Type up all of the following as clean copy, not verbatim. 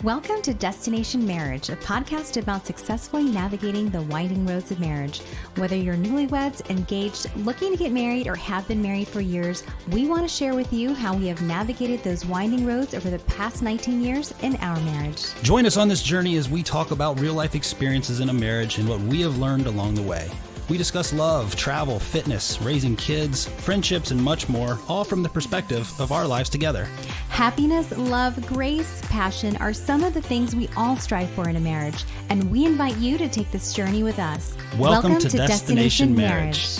Welcome to Destination Marriage, a podcast about successfully navigating the winding roads of marriage. Whether you're newlyweds, engaged, looking to get married, or have been married for years, we want to share with you how we have navigated those winding roads over the past 19 years in our marriage. Join us on this journey as we talk about real-life experiences in a marriage and what we have learned along the way. We discuss love, travel, fitness, raising kids, friendships, and much more, all from the perspective of our lives together. Happiness, love, grace, passion are some of the things we all strive for in a marriage, and we invite you to take this journey with us. Welcome to Destination Marriage.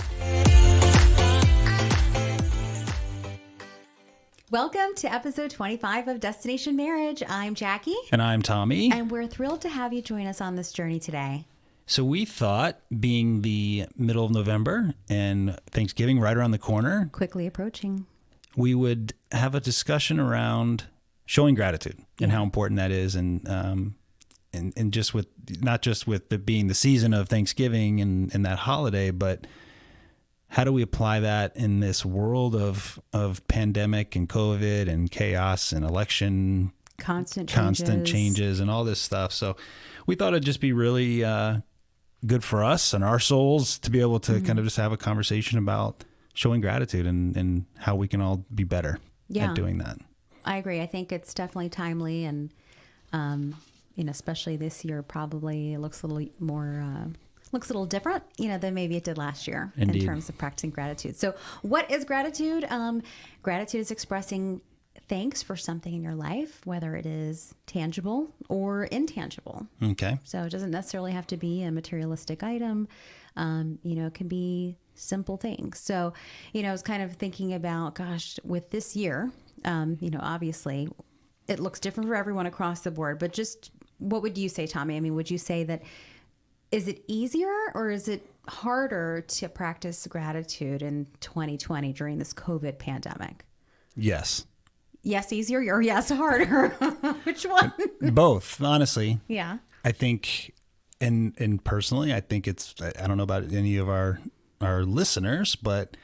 Welcome to episode 25 of Destination Marriage. I'm Jackie. And I'm Tommy. And we're thrilled to have you join us on this journey today. So we thought, being the middle of November and Thanksgiving right around the corner, Quickly approaching. we would have a discussion around showing gratitude and how important that is, and just with not just with it being the season of Thanksgiving and that holiday, but how do we apply that in this world of pandemic and COVID and chaos and election, Constant changes and all this stuff. So we thought it'd just be really good for us and our souls to be able to kind of just have a conversation about showing gratitude and how we can all be better at doing that. I agree. I think it's definitely timely, and especially this year, probably looks a little more looks a little different, than maybe it did last year. Indeed. In terms of practicing gratitude. So, what is gratitude? Gratitude is expressing thanks for something in your life, whether it is tangible or intangible. Okay. So it doesn't necessarily have to be a materialistic item. It can be simple things. So, I was kind of thinking about, gosh, with this year, obviously it looks different for everyone across the board, but just what would you say, Tommy? I mean, would you say that, is it easier or is it harder to practice gratitude in 2020 during this COVID pandemic? Yes. Yes, easier, or yes, harder? Which one? Both, honestly. Yeah. I think, and personally, I think I don't know about any of our listeners, but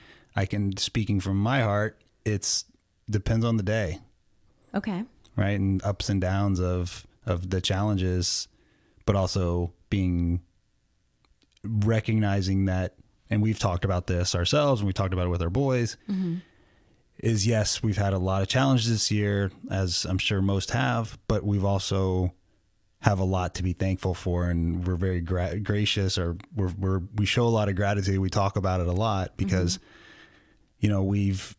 speaking from my heart, it's depends on the day. Okay. Right. And ups and downs of the challenges, but also recognizing that, and we've talked about this ourselves and we talked about it with our boys, is yes, we've had a lot of challenges this year, as I'm sure most have, but we've also have a lot to be thankful for, and we're very gracious, or we show a lot of gratitude. We talk about it a lot because, we've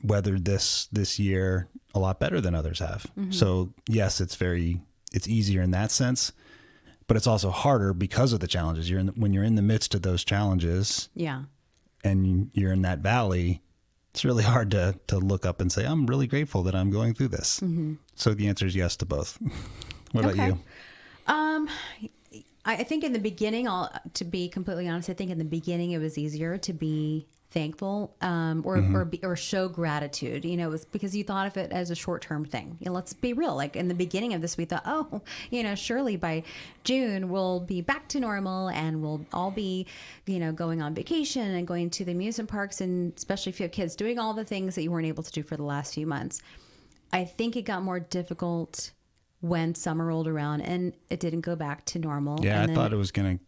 weathered this year a lot better than others have. So yes, it's easier in that sense, but it's also harder because of the challenges. When you're in the midst of those challenges, and you're in that valley, it's really hard to look up and say, I'm really grateful that I'm going through this. So the answer is yes to both. What about you? I think in the beginning, to be completely honest, I think in the beginning it was easier to be thankful or show gratitude. It was because you thought of it as a short-term thing. Let's be real. Like in the beginning of this, we thought, surely by June we'll be back to normal and we'll all be, going on vacation and going to the amusement parks, and especially if you have kids, doing all the things that you weren't able to do for the last few months. I think it got more difficult when summer rolled around and it didn't go back to normal. Yeah, I thought it was going to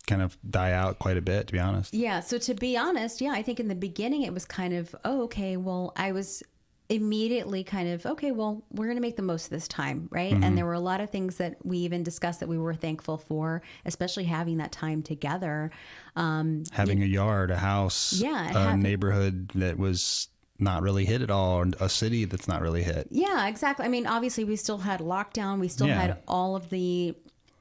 kind of die out quite a bit, to be honest. Yeah. So to be honest, I think in the beginning it was kind of, I was immediately kind of, we're going to make the most of this time. Right. And there were a lot of things that we even discussed that we were thankful for, especially having that time together. Having a yard, a house, a neighborhood that was not really hit at all, or a city that's not really hit. Yeah, exactly. I mean, obviously we still had lockdown. We still had all of the,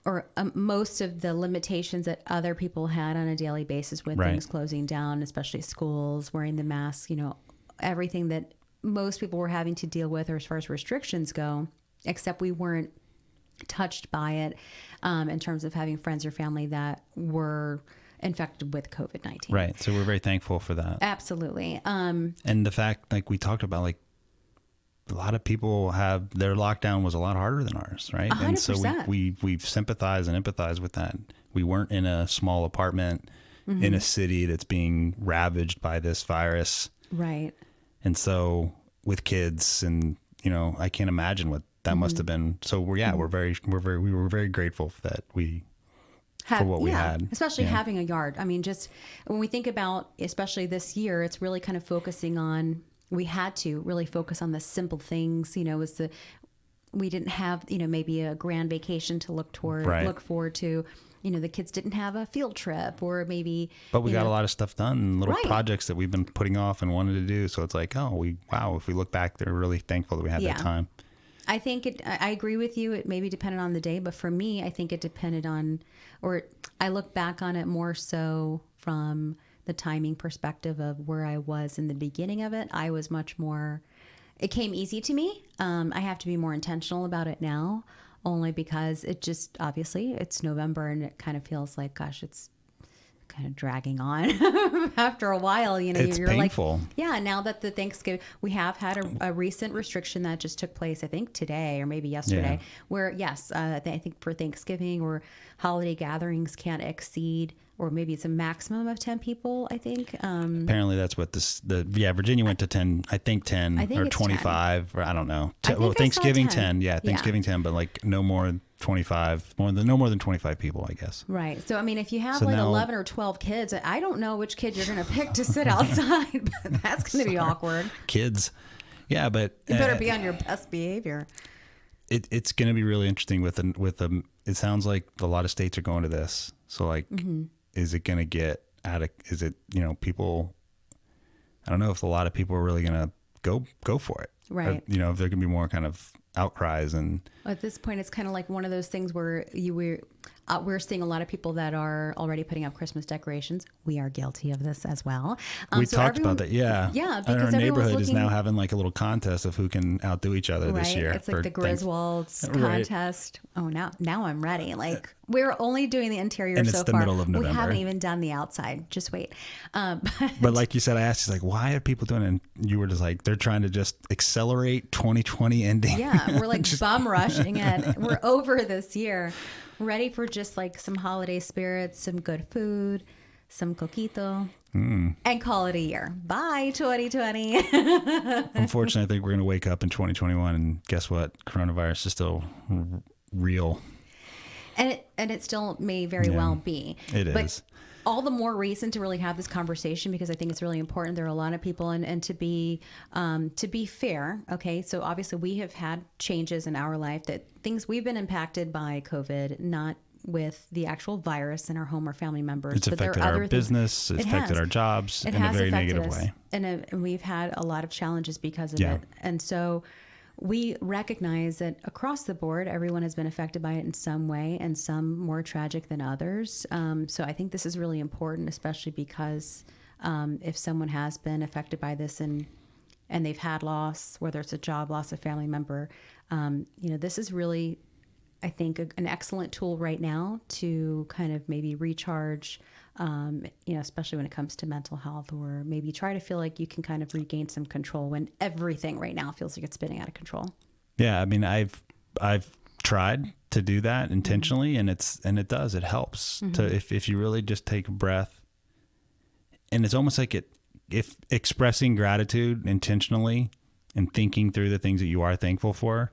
or most of the limitations that other people had on a daily basis with things closing down, especially schools, wearing the mask, everything that most people were having to deal with, or as far as restrictions go, except we weren't touched by it in terms of having friends or family that were infected with COVID-19. Right. So we're very thankful for that. Absolutely. And the fact, like we talked about, like a lot of people have, their lockdown was a lot harder than ours, right? 100%. And so we've sympathized and empathized with that. We weren't in a small apartment in a city that's being ravaged by this virus. Right. And so with kids, and I can't imagine what that must have been, so we were very grateful that for what we had. Especially having a yard. I mean, just when we think about, especially this year, it's really kind of focusing on, we had to really focus on the simple things, we didn't have, maybe a grand vacation to look forward to. The kids didn't have a field trip or maybe. But we got a lot of stuff done, little projects that we've been putting off and wanted to do. So it's like, if we look back, they're really thankful that we had that time. I think I agree with you. It maybe depended on the day, but for me, I think it depended on, or I look back on it more so from the timing perspective of where I was in the beginning of it. I was much more, it came easy to me. I have to be more intentional about it now, only because it just, obviously it's November and it kind of feels like, gosh, it's kind of dragging on after a while, it's you're painful. Like, now that the Thanksgiving, we have had a recent restriction that just took place, I think today or maybe yesterday, where I think for Thanksgiving or holiday gatherings can't exceed, or maybe it's a maximum of 10 people, I think. Apparently that's what Virginia went to 10, I think 10 or 25, 10. Or I don't know. Thanksgiving 10. Yeah, Thanksgiving 10, but like no more than 25, no more than 25 people, I guess. Right. So, I mean, if you have 11 or 12 kids, I don't know which kid you're going to pick to sit outside, but that's going to be awkward. Kids. Yeah, but you better be on your best behavior. It's going to be really interesting with it sounds like a lot of states are going to this. So like, is it going to get is it, people, I don't know if a lot of people are really going to go for it. Right. Or, if there going to be more kind of outcries and at this point, it's kind of like one of those things where we're seeing a lot of people that are already putting up Christmas decorations. We are guilty of this as well. We talked about that. Yeah. Yeah. Because our neighborhood is now having like a little contest of who can outdo each other this year. It's like the Griswolds contest. Oh, now I'm ready. Like we're only doing the interior and so far. It's the middle of November. We haven't even done the outside. Just wait. But like you said, I asked you like, why are people doing it? And you were just like, they're trying to just accelerate 2020 ending. Yeah. We're like bum rushing it. We're over this year. Ready for just like some holiday spirits, some good food, some coquito, and call it a year. Bye, 2020. Unfortunately, I think we're going to wake up in 2021 and guess what? Coronavirus is still real. And it still may very well be. It is. But all the more reason to really have this conversation because I think it's really important. There are a lot of people and to be fair. Okay. So obviously we have had changes in our life that things we've been impacted by COVID, not with the actual virus in our home or family members. It's affected our business. It's affected our jobs in a very negative way. And we've had a lot of challenges because of it. And so we recognize that across the board, everyone has been affected by it in some way and some more tragic than others. So I think this is really important, especially because if someone has been affected by this and they've had loss, whether it's a job loss, a family member, this is really, I think, an excellent tool right now to kind of maybe recharge, especially when it comes to mental health, or maybe try to feel like you can kind of regain some control when everything right now feels like it's spinning out of control. Yeah. I mean, I've tried to do that intentionally and it does, it helps to, if you really just take a breath, and it's almost like if expressing gratitude intentionally and thinking through the things that you are thankful for,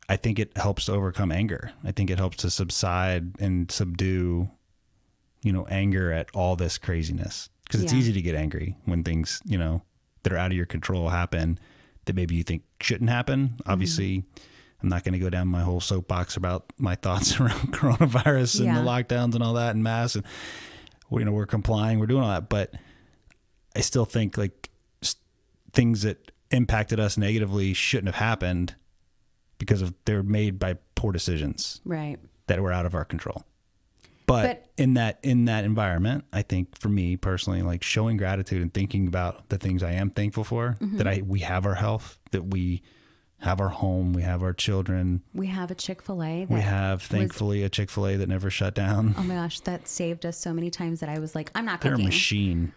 I think it helps to overcome anger. I think it helps to subside and subdue, anger at all this craziness. Because it's easy to get angry when things, that are out of your control happen that maybe you think shouldn't happen. Obviously, I'm not going to go down my whole soapbox about my thoughts around coronavirus and the lockdowns and all that and masks. And, we're complying, we're doing all that. But I still think like things that impacted us negatively shouldn't have happened because they're made by poor decisions that were out of our control. But in that environment, I think for me personally, like showing gratitude and thinking about the things I am thankful for, that we have our health, that we have our home, we have our children. We have a Chick-fil-A. We have, thankfully, a Chick-fil-A that never shut down. Oh my gosh, that saved us so many times that I was like, I'm not cooking. They're a machine.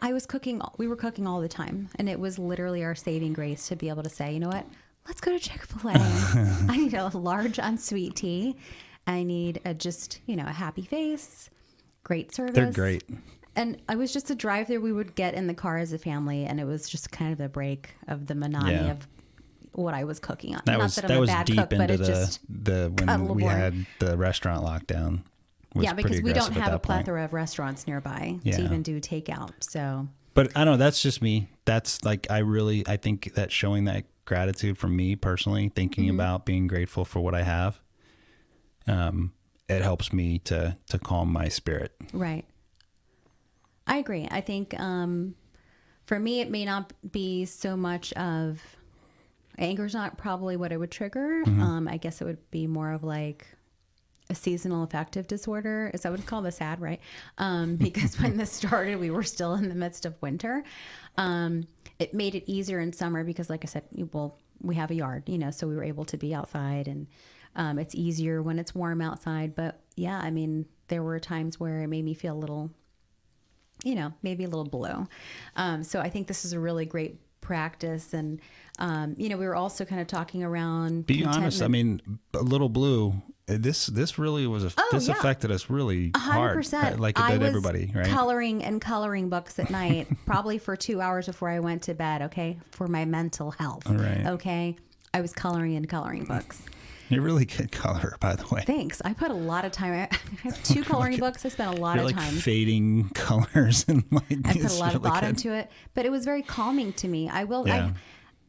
I was cooking. We were cooking all the time. And it was literally our saving grace to be able to say, you know what? Let's go to Chick-fil-A. I need a large unsweet tea. I need a happy face, great service. They're great. And I was just a drive-through we would get in the car as a family. And it was just kind of a break of the monotony of what I was cooking on. That Not was that I'm that a was bad deep cook, but into it just when we had the restaurant lockdown. Was yeah, because pretty we don't aggressive at have a that point. plethora of restaurants nearby Yeah. to even do takeout. So, But I don't know, that's just me. That's like, I think that showing that gratitude from me personally, thinking about being grateful for what I have, it helps me to calm my spirit. right. I agree. I think for me, it may not be so much of anger's not probably what it would trigger. I guess it would be more of like a seasonal affective disorder. Is that what it's called? The SAD, right? Because when this started, we were still in the midst of winter. It made it easier in summer because, like I said, we have a yard, so we were able to be outside, and it's easier when it's warm outside. But yeah, I mean, there were times where it made me feel a little, maybe a little blue. So I think this is a really great practice. And, we were also kind of talking around Be honest. I mean, a little blue. This really was this affected us really 100%. hard, like it did everybody, right? Coloring books at night, probably for 2 hours before I went to bed. Okay, for my mental health. Right. Okay, I was coloring books. You're a really good colorer, by the way. Thanks. I put a lot of time. I have 2 coloring books. I spent a lot of time. Fading colors and like. I put a lot of thought into it, but it was very calming to me. Yeah.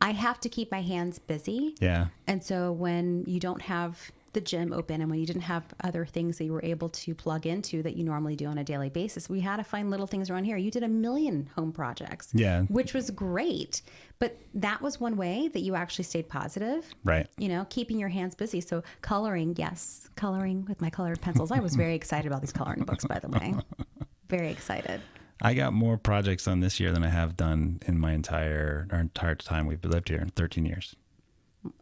I have to keep my hands busy. Yeah. And so when you don't have the gym open and when you didn't have other things that you were able to plug into that you normally do on a daily basis, we had to find little things around here. You did 1 million home projects, Yeah. which was great. But that was one way that you actually stayed positive, Right. Keeping your hands busy. So coloring, yes, coloring with my colored pencils. I was very excited about these coloring books, by the way. Very excited. I got more projects done this year than I have done in our entire time we've lived here in 13 years.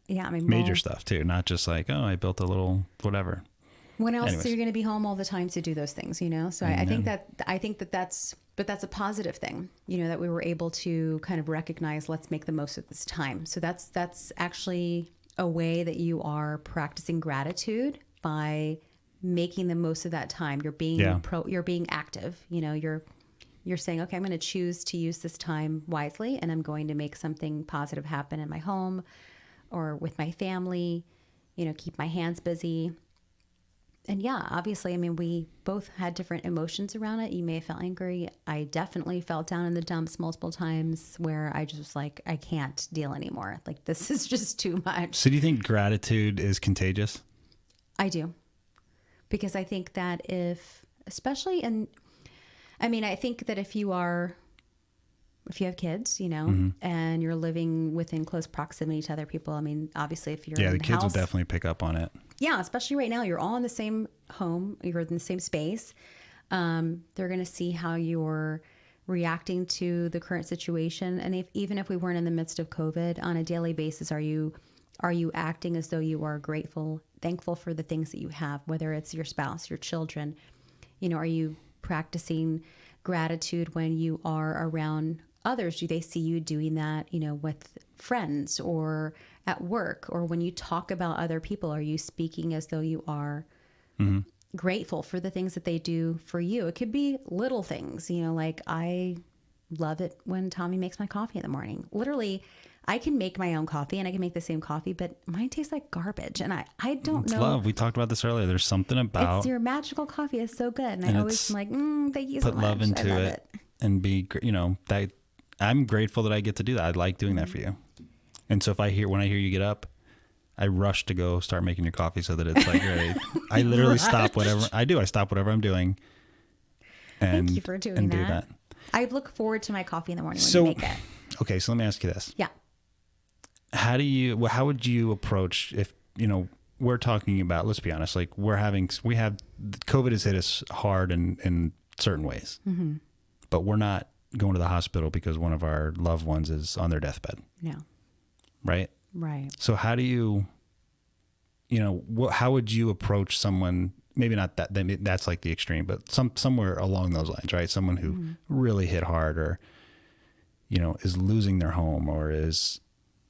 Yeah, I mean, Major stuff too, not just like, oh, I built a little whatever. When else Anyways. are you going to be home all the time to do those things, So I think that's a positive thing, that we were able to kind of recognize, let's make the most of this time. So that's actually a way that you are practicing gratitude by making the most of that time. You're being you're being active, you're saying, okay, I'm going to choose to use this time wisely, and I'm going to make something positive happen in my home or with my family, keep my hands busy. And yeah, obviously, I mean, we both had different emotions around it. You may have felt angry. I definitely felt down in the dumps multiple times where I just was like, I can't deal anymore. Like, this is just too much. So do you think gratitude is contagious? I do. Because I think that I think that if you have kids, and you're living within close proximity to other people, I mean, obviously if you're in the kids house, will definitely pick up on it. Yeah, especially right now, you're all in the same home, you're in the same space. They're going to see how you're reacting to the current situation. And even if we weren't in the midst of COVID, on a daily basis, are you acting as though you are grateful, thankful for the things that you have, whether it's your spouse, your children? Are you practicing gratitude when you are around others? Do they see you doing that, with friends or at work, or when you talk about other people, are you speaking as though you are grateful for the things that they do for you? It could be little things, like I love it when Tommy makes my coffee in the morning. Literally, I can make my own coffee and I can make the same coffee, but mine tastes like garbage. And I don't know. Love. We talked about this earlier. There's something about your magical coffee is so good. And I always am like, thank you so much. Put love into I love it and be, that I'm grateful that I get to do that. I like doing that for you. And so when I hear you get up, I rush to go start making your coffee so that it's like ready. I literally stop whatever I do. I stop whatever I'm doing. And, thank you for doing do that. I look forward to my coffee in the morning when you make it. Okay, so let me ask you this. Yeah. How would you approach if, we're talking about, let's be honest, like COVID has hit us hard in certain ways, but we're not going to the hospital because one of our loved ones is on their deathbed. No. Right? Right. So how do you, how would you approach someone, maybe not that's like the extreme, but somewhere along those lines, right? Someone who really hit hard or, is losing their home or is,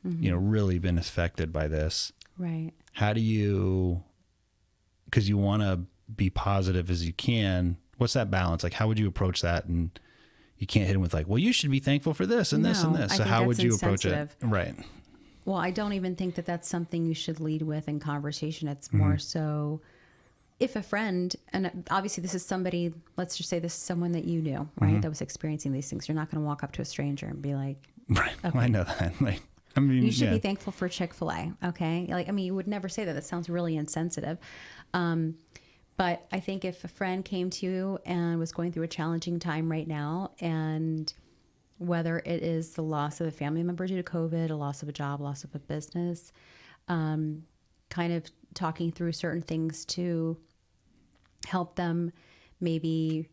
really been affected by this. Right. How do you, because you want to be positive as you can, what's that balance? Like, how would you approach that? And you can't hit them with like, well, you should be thankful for this and this and this. So how would you approach it? Right. Well, I don't even think that that's something you should lead with in conversation. It's more so if a friend, and obviously this is somebody, let's just say this is someone that you knew, right? That was experiencing these things. You're not going to walk up to a stranger and be like, Right. okay. Well, I know that. Like, I mean, You should yeah. be thankful for Chick-fil-A. Okay. Like, I mean, you would never say that. That sounds really insensitive. But I think if a friend came to you and was going through a challenging time right now, and whether it is the loss of a family member due to COVID, a loss of a job, loss of a business, kind of talking through certain things to help them maybe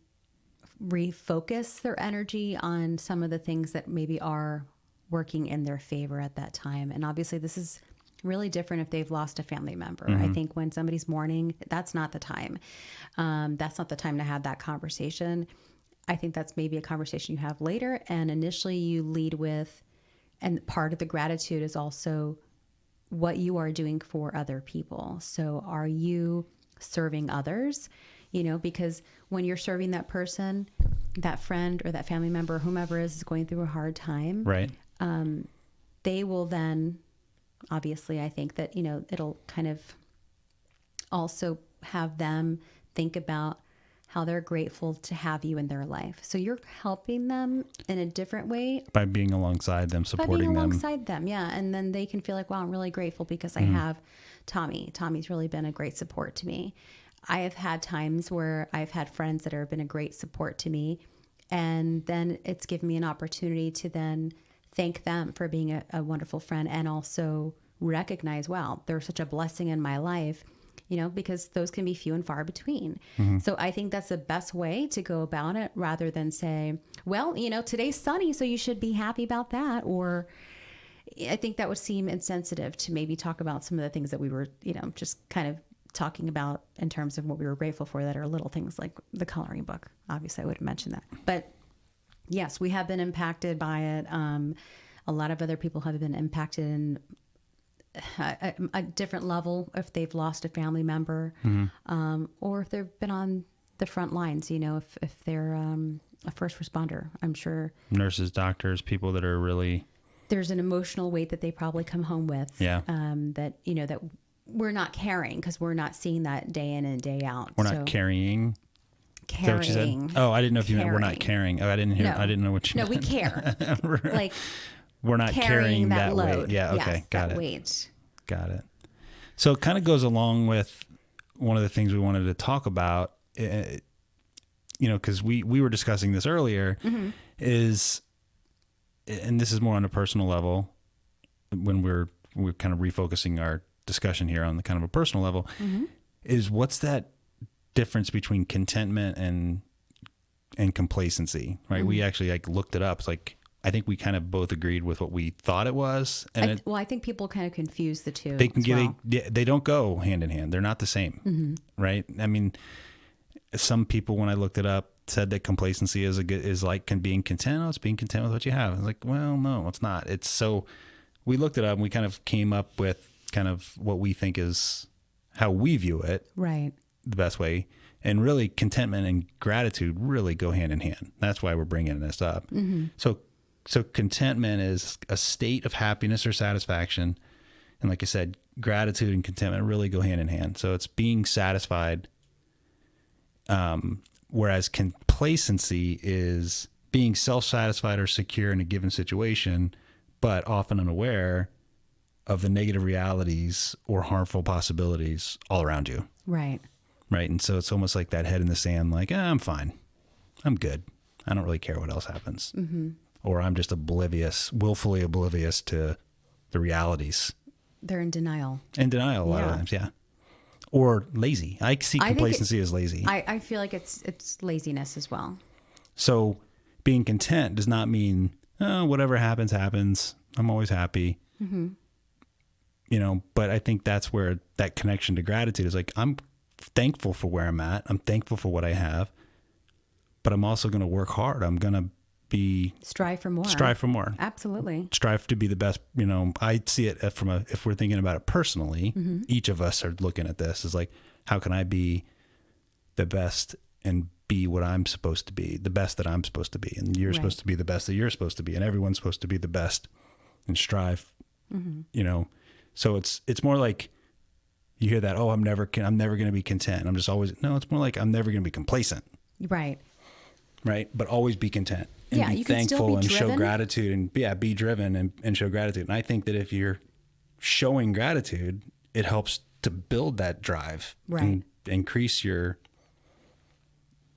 refocus their energy on some of the things that maybe are working in their favor at that time. And obviously this is really different if they've lost a family member. I think when somebody's mourning, that's not the time. That's not the time to have that conversation. I think that's maybe a conversation you have later. And initially you lead with, and part of the gratitude is also what you are doing for other people. So are you serving others? You know, because when you're serving that person, that friend or that family member, whomever is going through a hard time, Right. they will then, obviously, I think that, you know, it'll kind of also have them think about how they're grateful to have you in their life. So you're helping them in a different way By being alongside them, by supporting being them. alongside them. Yeah. And then they can feel like, wow, I'm really grateful because I have Tommy. Tommy's really been a great support to me. I have had times where I've had friends that have been a great support to me. And then it's given me an opportunity to then thank them for being a wonderful friend, and also recognize, wow, they're such a blessing in my life, you know, because those can be few and far between. So I think that's the best way to go about it, rather than say, well, you know, today's sunny, so you should be happy about that. Or I think that would seem insensitive to maybe talk about some of the things that we were, you know, just kind of talking about in terms of what we were grateful for, that are little things like the coloring book. Obviously I would have mentioned that, but yes, we have been impacted by it. A lot of other people have been impacted in a different level if they've lost a family member, or if they've been on the front lines, you know, if they're a first responder. I'm sure Nurses, doctors, people that are really... there's an emotional weight that they probably come home with. Yeah. That, you know, that we're not carrying because we're not seeing that day in and day out. We're not carrying. Is that what you Carrying. said? Oh, I didn't know if you meant we're not carrying. Oh, I didn't hear. No. I didn't know what you No, meant. we care. Like We're not carrying that load. weight. Yeah. Okay. Yes, Got that it. weight. Got it. So it kind of goes along with one of the things we wanted to talk about, you know, because we were discussing this earlier, is, and this is more on a personal level, when we're kind of refocusing our discussion here on the kind of a personal level, is what's that difference between contentment and complacency, right? We actually like looked it up. It's like, I think we kind of both agreed with what we thought it was. And I think people kind of confuse the two. they can as well. they don't go hand in hand. They're not the same, right? I mean, some people, when I looked it up, said that complacency is like being content. Oh, it's being content with what you have. I was like, well, no, it's not. It's so, we looked it up and we kind of came up with kind of what we think is how we view it. Right. The best way. And really, contentment and gratitude really go hand in hand. That's why we're bringing this up. So contentment is a state of happiness or satisfaction. And like I said, gratitude and contentment really go hand in hand. So it's being satisfied. Whereas complacency is being self-satisfied or secure in a given situation, but often unaware of the negative realities or harmful possibilities all around you. Right. Right. And so it's almost like that head in the sand, like, I'm fine. I'm good. I don't really care what else happens. Or I'm just willfully oblivious to the realities. They're in denial. In denial a lot of times, yeah. Or lazy. I see complacency as lazy. I feel like it's laziness as well. So being content does not mean, oh, whatever happens, happens. I'm always happy. You know, but I think that's where that connection to gratitude is like, I'm thankful for where I'm at. I'm thankful for what I have, but I'm also going to work hard. I'm going to strive for more. Absolutely. Strive to be the best. You know, I see it if we're thinking about it personally, each of us are looking at this as like, how can I be the best and be what I'm supposed to be, the best that I'm supposed to be. And you're supposed to be the best that you're supposed to be. And everyone's supposed to be the best and strive you know, so it's more like you hear that, oh, I'm never going to be content. I'm just always, no, it's more like I'm never going to be complacent. Right. Right. But always be content and Yeah, be you can still thankful be and show driven. gratitude and be driven and show gratitude. And I think that if you're showing gratitude, it helps to build that drive and increase your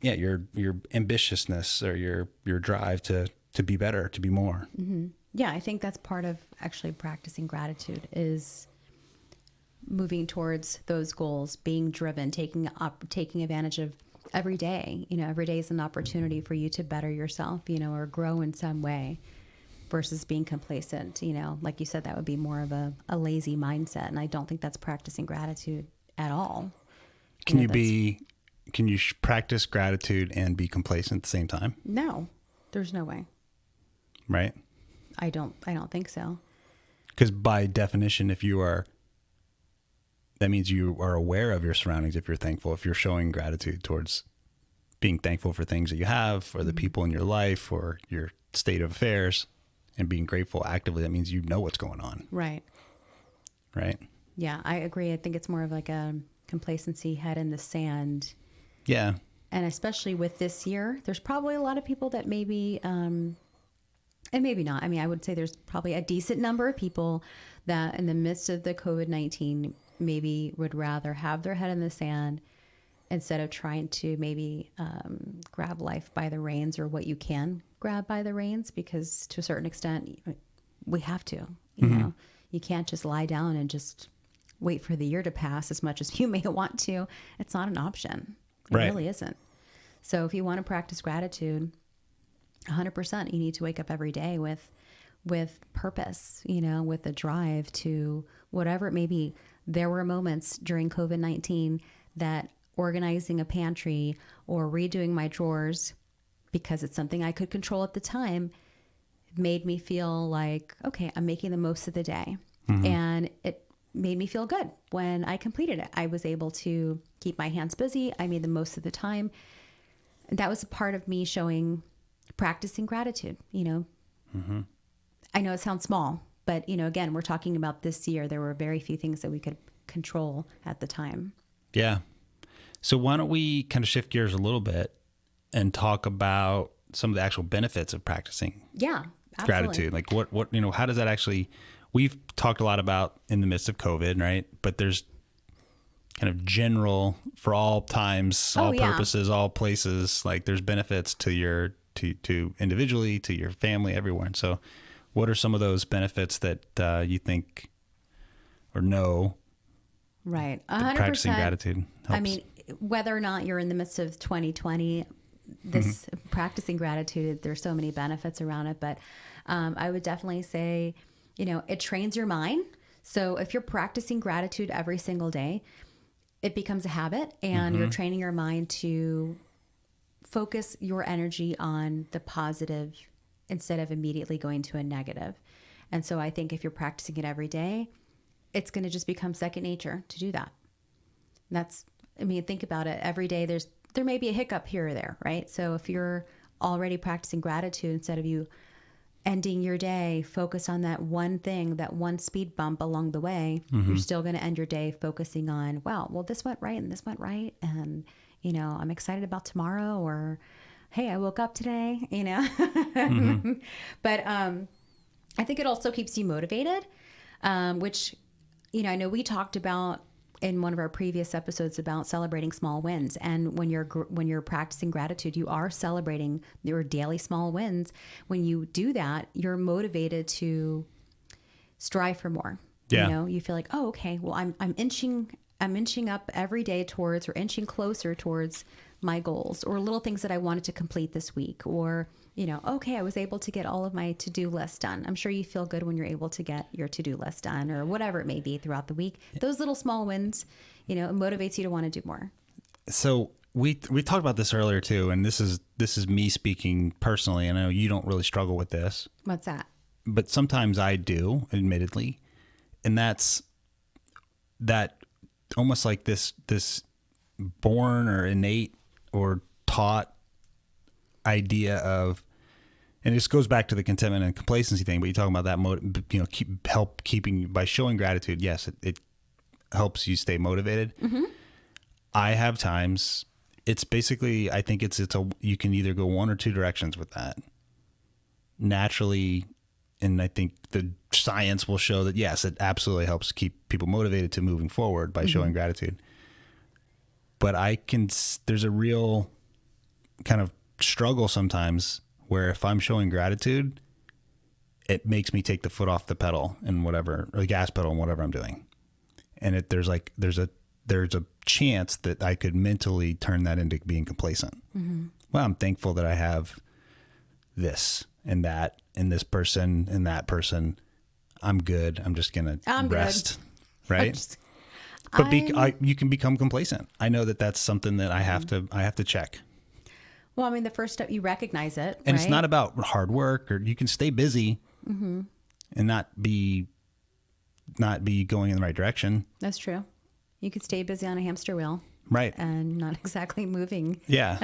ambitiousness or your drive to be better, to be more. Mm-hmm. Yeah, I think that's part of actually practicing gratitude is moving towards those goals, being driven, taking advantage of every day. You know, every day is an opportunity for you to better yourself, you know, or grow in some way versus being complacent. You know, like you said, that would be more of a lazy mindset. And I don't think that's practicing gratitude at all. Can you practice gratitude and be complacent at the same time? No, there's no way. Right. I don't think so. Because by definition, that means you are aware of your surroundings. If you're thankful, if you're showing gratitude towards being thankful for things that you have, or the people in your life, or your state of affairs, and being grateful actively, that means you know what's going on. Right. Right. Yeah, I agree. I think it's more of like a complacency, head in the sand. Yeah. And especially with this year, there's probably a lot of people that maybe, and maybe not. I mean, I would say there's probably a decent number of people that in the midst of the COVID-19 maybe would rather have their head in the sand instead of trying to maybe grab life by the reins, or what you can grab by the reins, because to a certain extent, we have to. You know, you can't just lie down and just wait for the year to pass as much as you may want to. It's not an option. It really isn't. So if you want to practice gratitude, 100%, you need to wake up every day with purpose, you know, with a drive to whatever it may be. There were moments during COVID-19 that organizing a pantry or redoing my drawers, because it's something I could control at the time, made me feel like, okay, I'm making the most of the day. And it made me feel good when I completed it. I was able to keep my hands busy. I made the most of the time. And that was a part of me practicing gratitude, you know. I know it sounds small, but, you know, again, we're talking about this year. There were very few things that we could control at the time. Yeah. So why don't we kind of shift gears a little bit and talk about some of the actual benefits of practicing gratitude? Like what, you know, how does that actually, we've talked a lot about in the midst of COVID, right? But there's kind of general for all times, all purposes, all places, like there's benefits to to individually, to your family, everywhere. And so what are some of those benefits that you think or know? Right. 100%. Practicing gratitude helps. I mean, whether or not you're in the midst of 2020, this practicing gratitude, there's so many benefits around it. But I would definitely say, you know, it trains your mind. So if you're practicing gratitude every single day, it becomes a habit, and you're training your mind to focus your energy on the positive instead of immediately going to a negative. And so I think if you're practicing it every day, it's going to just become second nature to do that. I mean, think about it. Every day there may be a hiccup here or there, right? So if you're already practicing gratitude, instead of you ending your day focused on that one thing, that one speed bump along the way, you're still going to end your day focusing on, wow, well, this went right and this went right. And, you know, I'm excited about tomorrow, or, hey, I woke up today, you know. But I think it also keeps you motivated, which, you know, I know we talked about in one of our previous episodes about celebrating small wins. And when you're practicing gratitude, you are celebrating your daily small wins. When you do that, you're motivated to strive for more. Yeah. You know, you feel like, oh, okay, well, I'm inching up every day towards, or inching closer towards my goals, or little things that I wanted to complete this week, or, you know, okay, I was able to get all of my to-do list done. I'm sure you feel good when you're able to get your to-do list done, or whatever it may be throughout the week. Those little small wins, you know, it motivates you to want to do more. So we talked about this earlier too, and this is me speaking personally. I know you don't really struggle with this. What's that? But sometimes I do, admittedly. And that's that almost like this born or innate or taught idea of and this goes back to the contentment and complacency thing, but you're talking about that, keeping by showing gratitude. Yes, it helps you stay motivated. Mm-hmm. I have times it's basically, I think you can either go one or two directions with that naturally. And I think the science will show that, yes, it absolutely helps keep people motivated to moving forward by showing gratitude. But there's a real kind of struggle sometimes where if I'm showing gratitude, it makes me take the foot off the pedal and whatever, or the gas pedal and whatever I'm doing. And there's a chance that I could mentally turn that into being complacent. Mm-hmm. Well, I'm thankful that I have this and that and this person and that person. I'm good. I'm just going to rest. Good. Right. You can become complacent. I know that that's something that I have to check. Well, I mean, the first step, you recognize it, and right? It's not about hard work, or you can stay busy and not be going in the right direction. That's true. You could stay busy on a hamster wheel. Right. And not exactly moving. Yeah.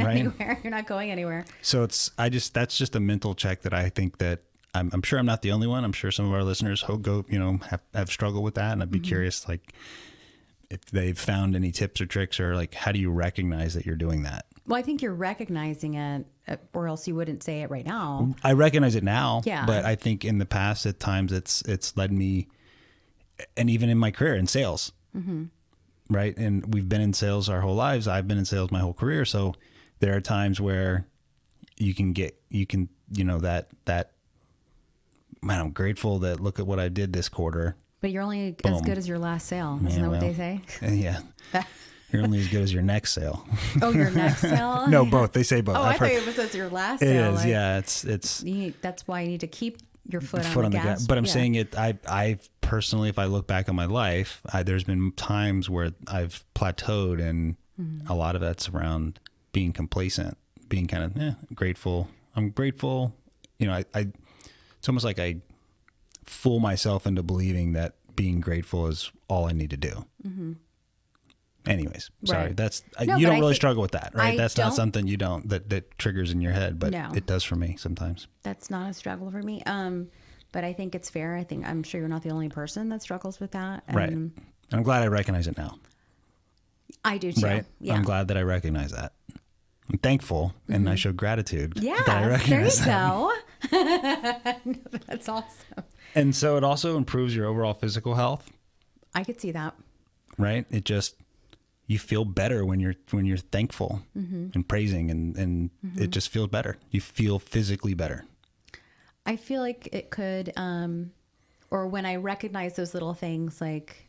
Right. Anywhere. You're not going anywhere. So that's just a mental check that I think that I'm sure I'm not the only one. I'm sure some of our listeners have struggled with that. And I'd be curious, like, if they've found any tips or tricks, or like, how do you recognize that you're doing that? Well, I think you're recognizing it, or else you wouldn't say it right now. I recognize it now. Yeah. But I think in the past, at times it's led me, and even in my career in sales, right? And we've been in sales our whole lives. I've been in sales my whole career. So there are times where that, man, I'm grateful that look at what I did this quarter. But you're only as good as your last sale. Isn't that what they say? Yeah. You're only as good as your next sale. Oh, your next sale? No, both. They say both. I thought it was your last sale. It is, yeah. It's. That's why you need to keep your foot on the gas. But I'm saying it. I personally, if I look back on my life, there's been times where I've plateaued, and a lot of that's around being complacent, being kind of grateful. I'm grateful. It's almost like I fool myself into believing that being grateful is all I need to do. Mm-hmm. Anyways, sorry. Right. You don't really struggle with that, right? That's not something that triggers in your head, but it does for me sometimes. That's not a struggle for me. But I think it's fair. I'm sure you're not the only person that struggles with that. Right. And I'm glad I recognize it now. I do too. Right. Yeah. I'm glad that I recognize that. I'm thankful, and I show gratitude. Yeah. There you go. That's awesome. And so it also improves your overall physical health. I could see that. Right. You feel better when you're thankful and praising, and it just feels better. You feel physically better. I feel like it could, or when I recognize those little things, like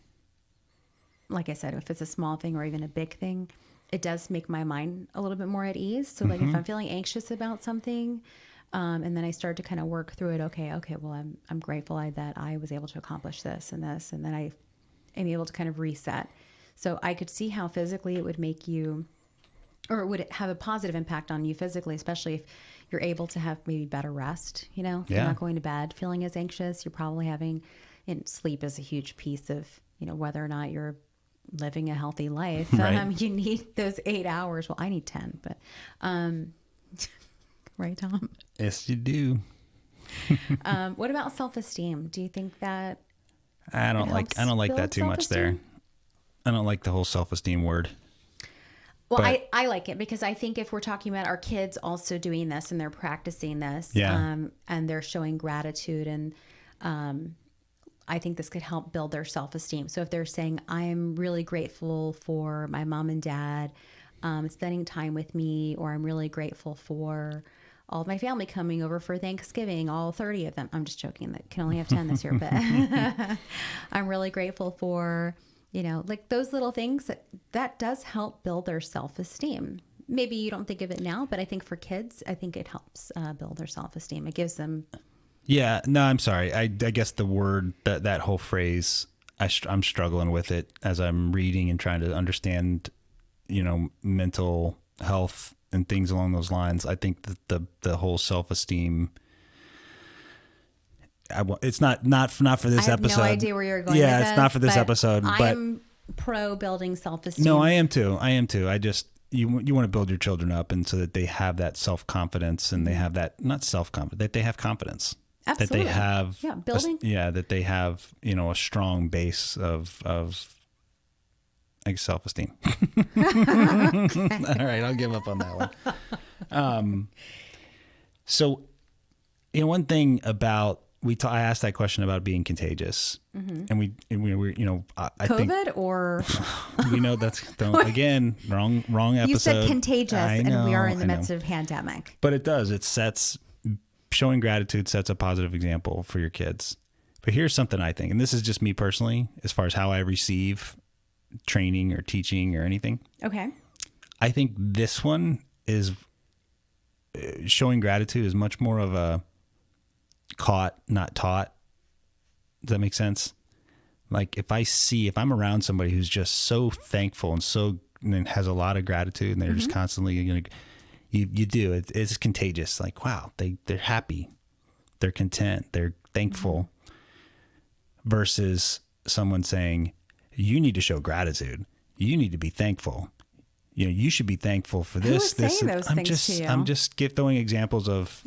I said, if it's a small thing or even a big thing, it does make my mind a little bit more at ease. So like if I'm feeling anxious about something, and then I start to kind of work through it. Okay. Well, I'm grateful that I was able to accomplish this, and then I am able to kind of reset. So I could see how physically it would make you, or it would have a positive impact on you physically, especially if you're able to have maybe better rest. You're not going to bed feeling as anxious. You're probably having, and sleep is a huge piece of, whether or not you're living a healthy life. Right. You need those 8 hours. Well, I need 10, but, right, Tom? Yes, you do. What about self-esteem? Do you think that I don't like that too much there. I don't like the whole self-esteem word. Well, I like it because I think if we're talking about our kids also doing this and they're practicing this, and they're showing gratitude, and I think this could help build their self-esteem. So if they're saying, I'm really grateful for my mom and dad spending time with me, or I'm really grateful for all of my family coming over for Thanksgiving, all 30 of them. I'm just joking. That can only have 10 this year, but I'm really grateful for, like those little things that does help build their self-esteem. Maybe you don't think of it now, but I think for kids, I think it helps build their self-esteem. It gives them. Yeah, no, I'm sorry. I guess the word, that whole phrase, I'm struggling with it as I'm reading and trying to understand, mental health and things along those lines. I think that the whole self-esteem, it's not for this episode. I have no idea where you're going. Yeah, it's not for this episode. But I'm pro building self-esteem. No, I am too. I you want to build your children up, and so that they have that self-confidence, and they have that, not self-confidence, that they have confidence. Absolutely. That they have, building. that they have, a strong base of like self-esteem. All right, I'll give up on that one. So, one thing about I asked that question about being contagious, and we were, I COVID think, or we know again, wrong episode. You said contagious, and we are in the midst of a pandemic. But it does. It sets showing gratitude sets a positive example for your kids. But here's something I think, and this is just me personally, as far as how I receive training or teaching or anything. Okay. I think this one is showing gratitude is much more of a caught, not taught. Does that make sense? Like if I'm around somebody who's just so thankful and has a lot of gratitude, and they're just constantly, you do, it's contagious. Like, wow, they're happy, they're content, they're thankful, versus someone saying, you need to show gratitude. You need to be thankful. You should be thankful for this. Who was saying those things to you? I'm just throwing examples of,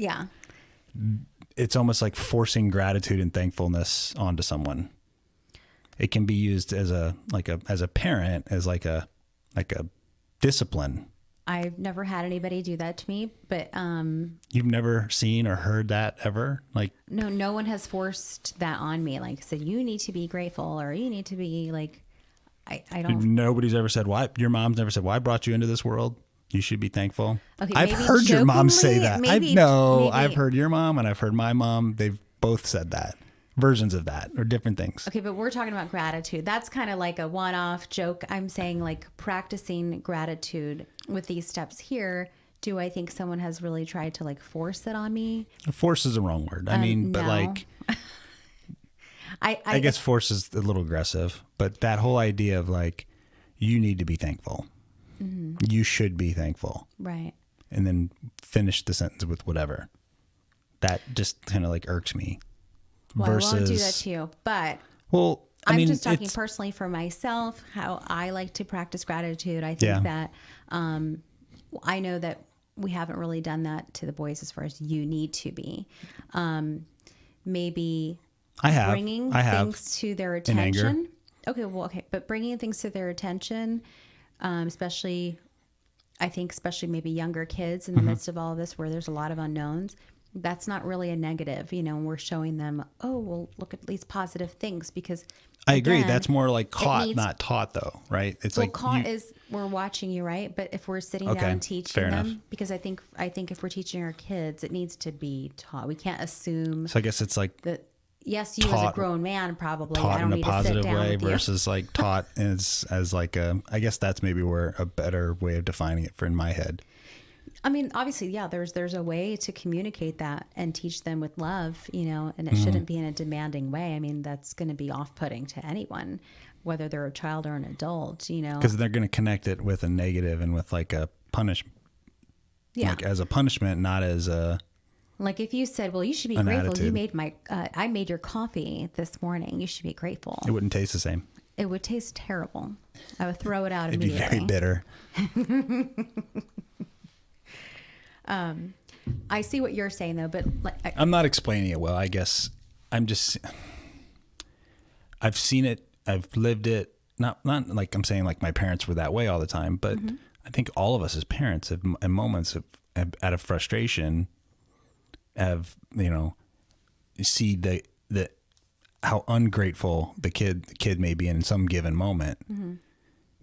it's almost like forcing gratitude and thankfulness onto someone. It can be used as a parent, as like a discipline. I've never had anybody do that to me, but you've never seen or heard that ever? Like, no one has forced that on me. Like said, you need to be grateful, or you need to be like, I don't. Nobody's ever said why. Your mom's never said, why I brought you into this world. You should be thankful. Okay, I've heard your mom say that. Maybe. I've heard your mom and I've heard my mom. They've both said that. Versions of that or different things. Okay, but we're talking about gratitude. That's kind of like a one-off joke. I'm saying like practicing gratitude with these steps here. Do I think someone has really tried to like force it on me? Force is a wrong word. I mean, but no. like, I guess force is a little aggressive, but that whole idea of like, you need to be thankful. You should be thankful. Right. And then finish the sentence with whatever. That just kind of like irks me. Well, I won't do that to you, but I'm just talking personally for myself, how I like to practice gratitude. I think that I know that we haven't really done that to the boys as far as you need to be. Maybe bringing things to their attention. Okay, but bringing things to their attention, especially maybe younger kids in the midst of all of this where there's a lot of unknowns. That's not really a negative, we're showing them, oh, well, look at these positive things, because I agree. That's more like caught, not taught though, right? It's like caught is we're watching you, right? But if we're sitting down and teaching them, enough. Because I think if we're teaching our kids, it needs to be taught. We can't assume. So I guess it's like that. Yes, you as a grown man probably taught I don't in a need positive to sit down way with you. versus like taught as like I guess that's maybe where a better way of defining it in my head. I mean, obviously, there's a way to communicate that and teach them with love, and it shouldn't be in a demanding way. I mean, that's going to be off-putting to anyone, whether they're a child or an adult, Because they're going to connect it with a negative and with like a punishment. Yeah. Like as a punishment, not as a... Like if you said, well, you should be grateful. Attitude. You made I made your coffee this morning. You should be grateful. It wouldn't taste the same. It would taste terrible. I would throw it out immediately. It'd be very bitter. I see what you're saying though, but I'm not explaining it well. I guess I've seen it. I've lived it. Not like I'm saying like my parents were that way all the time, but I think all of us as parents have in moments of out of frustration see the how ungrateful the kid may be in some given moment.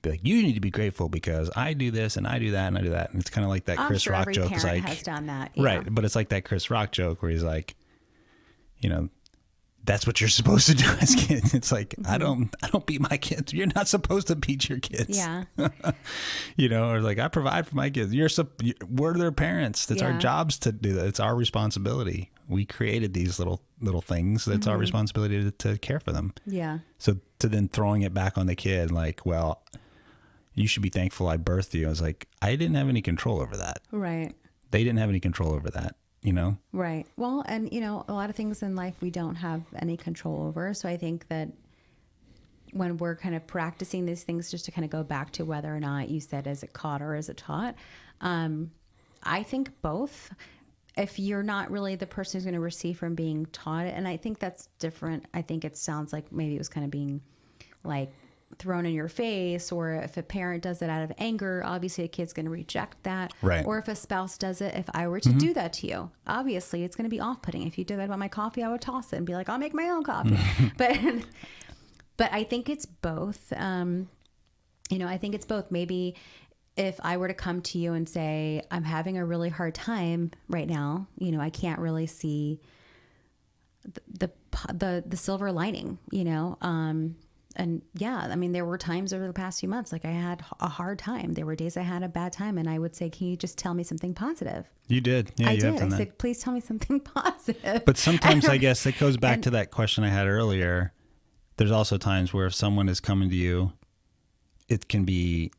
Be like, you need to be grateful because I do this and I do that and I do that. And it's kind of like that Chris Rock joke. Every parent has done that. Yeah. Right. But it's like that Chris Rock joke where he's like, that's what you're supposed to do as kids. It's like, I don't beat my kids. You're not supposed to beat your kids. Yeah. Or like, I provide for my kids. We're their parents. It's our jobs to do that. It's our responsibility. We created these little things. It's our responsibility to care for them. Yeah. So to then throwing it back on the kid, like, well, you should be thankful I birthed you. I was like, I didn't have any control over that. Right. They didn't have any control over that, Right. Well, and, a lot of things in life we don't have any control over. So I think that when we're kind of practicing these things, just to kind of go back to whether or not you said, is it caught or is it taught? I think both. If you're not really the person who's going to receive from being taught it, and I think that's different. I think it sounds like maybe it was kind of being like thrown in your face, or if a parent does it out of anger, obviously a kid's going to reject that. Right. Or if a spouse does it, if I were to do that to you, obviously it's going to be off-putting. If you did that about my coffee, I would toss it and be like, I'll make my own coffee. But I think it's both. I think it's both. Maybe if I were to come to you and say, I'm having a really hard time right now, I can't really see the silver lining, and yeah, I mean, there were times over the past few months, like I had a hard time. There were days I had a bad time, and I would say, can you just tell me something positive? You did. Yeah, I did. have done I that. said, please tell me something positive. But sometimes I guess it goes back to that question I had earlier. There's also times where if someone is coming to you, it can be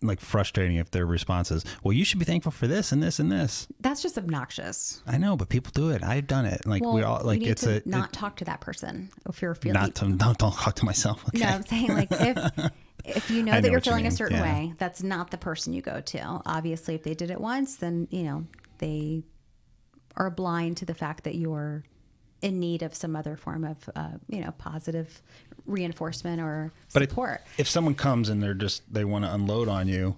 like frustrating if their response is, well, you should be thankful for this and this and this. That's just obnoxious. I know, but people do it. I've done it. Like we all like you need it's to not talk to that person if you're feeling don't talk to myself. Okay. No, I'm saying like if you know I that know you're what you feeling a mean. certain Yeah. way, that's not the person you go to. Obviously, if they did it once, then they are blind to the fact that you're in need of some other form of positive reinforcement or support. If someone comes and they want to unload on you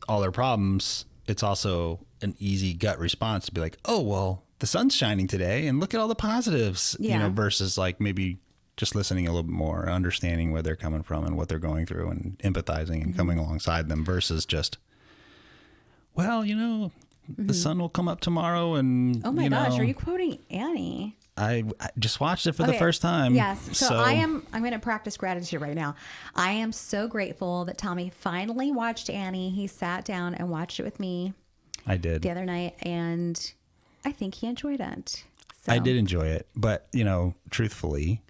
all their problems, it's also an easy gut response to be like, oh, well, the sun's shining today and look at all the positives, versus like maybe just listening a little bit more, understanding where they're coming from and what they're going through and empathizing and coming alongside them versus just, well, the sun will come up tomorrow and, oh my gosh, are you quoting Annie? I just watched it for the first time. Yes. So I'm going to practice gratitude right now. I am so grateful that Tommy finally watched Annie. He sat down and watched it with me. I did. The other night, and I think he enjoyed it. So. I did enjoy it, but truthfully,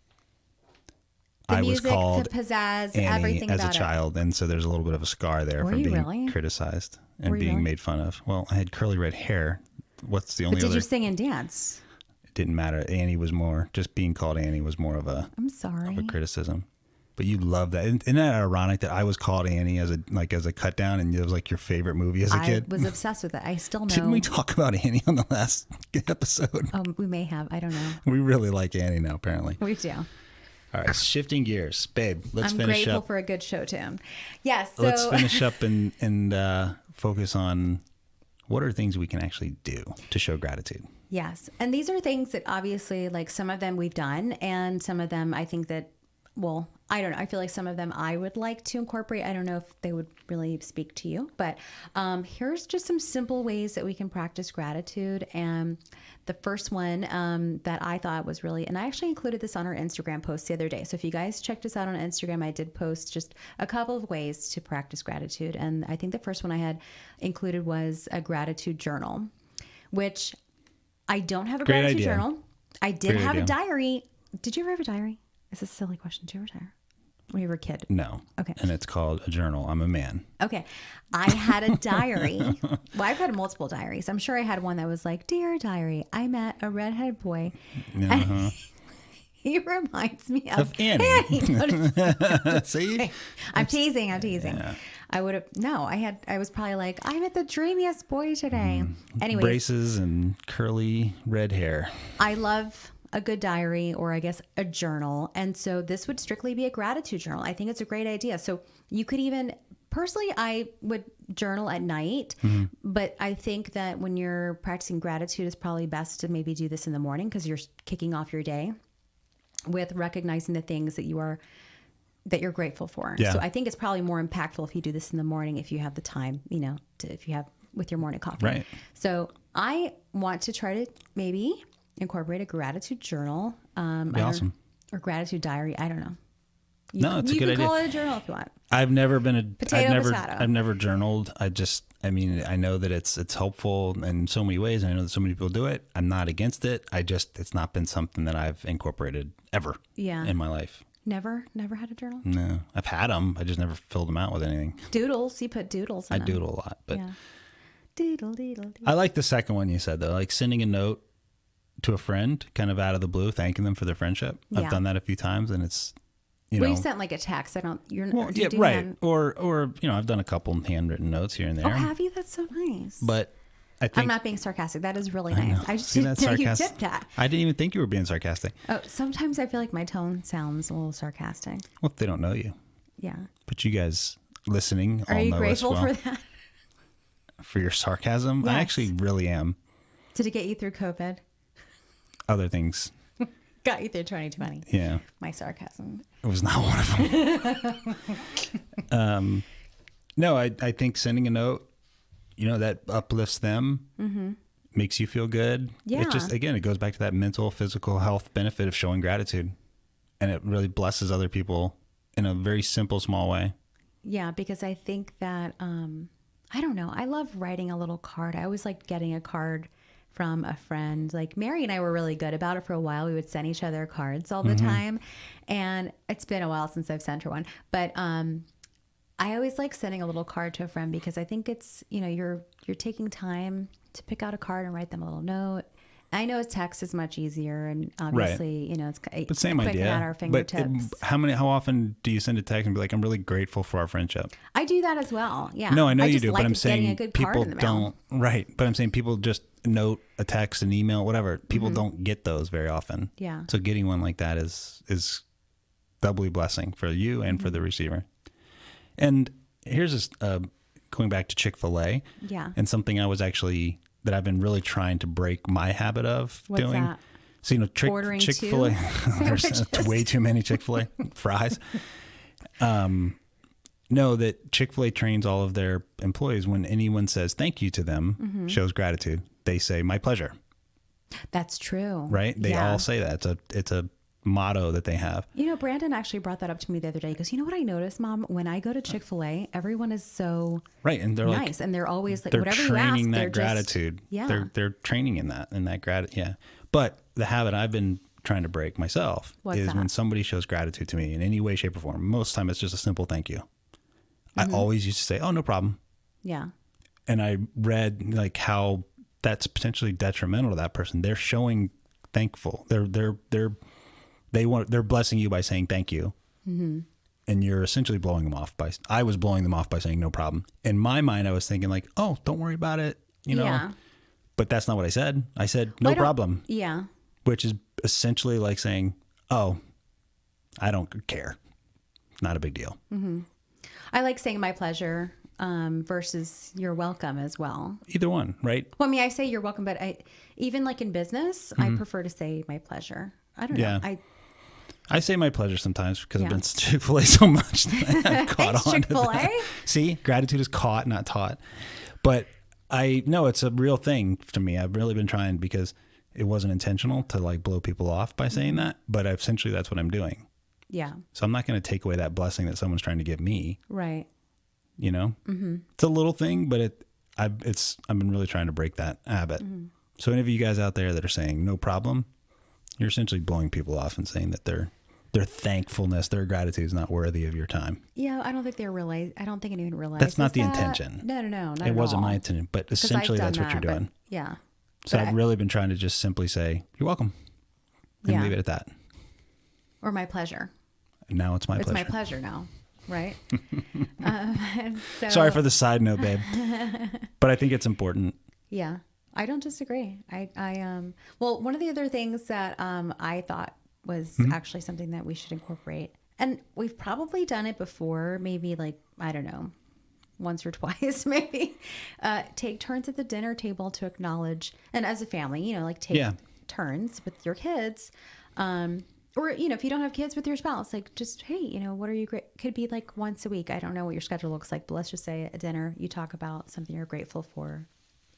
The I was music, called the pizzazz, Annie everything as a about child, and so there's a little bit of a scar there Were from you being really? criticized and Were you being really? made fun of. Well, I had curly red hair. What's the But only did other? you sing and dance? It didn't matter. Annie was more, just being called Annie was more of a I'm sorry. criticism. But you love that. Isn't that ironic that I was called Annie as a cut down, and it was like your favorite movie as a kid? I was obsessed with it. I still know. Didn't we talk about Annie on the last episode? We may have. I don't know. We really like Annie now, apparently. We do. All right, shifting gears, babe. Let's I'm finish grateful up. for a good show, Tim. Yes. So, Let's finish up and focus on what are things we can actually do to show gratitude. Yes. And these are things that obviously, like, some of them we've done, and some of them I think that, well, I don't know. I feel like some of them I would like to incorporate. I don't know if they would really speak to you, but here's just some simple ways that we can practice gratitude. And the first one that I thought was really, and I actually included this on our Instagram post the other day. So if you guys checked us out on Instagram, I did post just a couple of ways to practice gratitude. And I think the first one I had included was a gratitude journal, which I don't have a Great gratitude idea. journal. I did Great have idea. a diary. Did you ever have a diary? Is this a silly question? Did you ever retire when you were a kid? No. Okay. And it's called a journal. I'm a man. Okay. I had a diary. Well, I've had multiple diaries. I'm sure I had one that was like, Dear Diary, I met a redheaded boy. Uh-huh. He reminds me of Annie. No, See? I'm teasing. Yeah. I was probably like, I met the dreamiest boy today. Anyways, Braces and curly red hair. I love a good diary, or I guess a journal. And so this would strictly be a gratitude journal. I think it's a great idea. So you could even, personally, I would journal at night, but I think that when you're practicing gratitude, it's probably best to maybe do this in the morning because you're kicking off your day with recognizing the things that you're grateful for. Yeah. So I think it's probably more impactful if you do this in the morning, if you have the time, if you have with your morning coffee. Right. So I want to try to maybe incorporate a gratitude journal, Be awesome. or gratitude diary. I don't know. No, it's a good You idea. can call it a journal if you want. I've never been Potato. I've never journaled. I know that it's helpful in so many ways. I know that so many people do it. I'm not against it. It's not been something that I've incorporated ever in my life. Never had a journal. No, I've had them. I just never filled them out with anything. Doodles. You put doodles in I them. doodle a lot, but Yeah. Doodle. I like the second one you said though, like sending a note to a friend kind of out of the blue, thanking them for their friendship. Yeah. I've done that a few times and it's you Well, know, you sent like a text. I don't. You're well, do you yeah, do right. hand- Or, you know, I've done a couple handwritten notes here and there. Oh, have you? That's so nice. But I I'm think not being sarcastic. That is really I nice. know. I just See, didn't that's know you sarcastic. did that. I didn't even think you were being sarcastic. Oh, sometimes I feel like my tone sounds a little sarcastic. Well, if they don't know you, Yeah. but you guys listening Are all you know grateful us well. for that? For your sarcasm? I Yes. actually really am. Did it get you through COVID? Other things, Got you through 2020. yeah, My sarcasm. it was not one of them. No, I think sending a note, you know, that uplifts them, makes you feel good. Yeah. It just, again, it goes back to that mental, physical health benefit of showing gratitude. And it really blesses other people in a very simple, small way. Yeah, because I think that, I don't know. I love writing a little card. I always liked getting a card from a friend. Like Mary and I were really good about it for a while. We would send each other cards all the time. And it's been a while since I've sent her one. But I always like sending a little card to a friend because I think it's, you know, you're taking time to pick out a card and write them a little note. I know text is much easier, and obviously, you know, it's But same quick and idea. at our fingertips. How often do you send a text and be like, I'm really grateful for our friendship? I do that as well. Yeah. No, I know you just do, like but I'm getting saying a good card people in the mail. don't, right. But I'm saying people just note a text, an email, whatever. People don't get those very often. Yeah. So getting one like that is doubly blessing for you and for the receiver. And here's this, going back to Chick-fil-A. Yeah. And something that I've been really trying to break my habit of What's doing. that? So, you know, Ordering Chick-fil-A, two there's sandwiches? way too many Chick-fil-A fries. No, that Chick-fil-A trains all of their employees when anyone says thank you to them, shows gratitude. They say, my pleasure, That's true. right? They Yeah. all say that. It's a motto that they have. You know, Brandon actually brought that up to me the other day. He goes, you know what I noticed, Mom? When I go to Chick-fil-A, everyone is so Right. And they're nice. And they're always like, they're whatever you ask, training they're that gratitude. Just, yeah. They're training in that gratitude. Yeah. But the habit I've been trying to break myself What's is that? when somebody shows gratitude to me in any way, shape, or form. Most of the time it's just a simple thank you. I always used to say, oh, no problem. Yeah. And I read like how that's potentially detrimental to that person. They're showing thankful. They're blessing you by saying thank you. And you're essentially blowing them off I was blowing them off by saying no problem. In my mind, I was thinking like, oh, don't worry about it. You know, Yeah. but that's not what I said. I said, Well, no I don't- problem, Yeah. which is essentially like saying, oh, I don't care. Not a big deal. I like saying my pleasure versus you're welcome as well. Either one, right? Well, I mean, I say you're welcome, but even like in business, I prefer to say my pleasure. I don't Yeah. know. I say my pleasure sometimes because I've Yeah. been to Chick-fil-A so much that I've caught Thanks, on to Chick-fil-A. that. See, gratitude is caught, not taught. But I know it's a real thing to me. I've really been trying because it wasn't intentional to like blow people off by saying that, but essentially that's what I'm doing. Yeah. So I'm not going to take away that blessing that someone's trying to give me, Right. you know? It's a little thing, but I've been really trying to break that habit. So any of you guys out there that are saying no problem, you're essentially blowing people off and saying that their thankfulness, their gratitude is not worthy of your time. Yeah, I don't think I don't think anyone realizes That's not the that. intention. No, not It at wasn't all. my intention, but 'Cause I've essentially done that's what you're that, but- doing. Yeah. So But I've really been trying to just simply say, you're welcome. And Yeah. leave it at that. Or my pleasure. And now it's my It's pleasure. my pleasure now, right? So, Sorry for the side note, babe. But I think it's important. Yeah, I don't disagree. Well, one of the other things that I thought was actually something that we should incorporate, and we've probably done it before, maybe like, I don't know, once or twice, maybe, take turns at the dinner table to acknowledge, and as a family, you know, like take Yeah. turns with your kids. Or, you know, if you don't have kids, with your spouse, like just, hey, you know, what are you could be like once a week. I don't know what your schedule looks like, but let's just say at dinner, you talk about something you're grateful for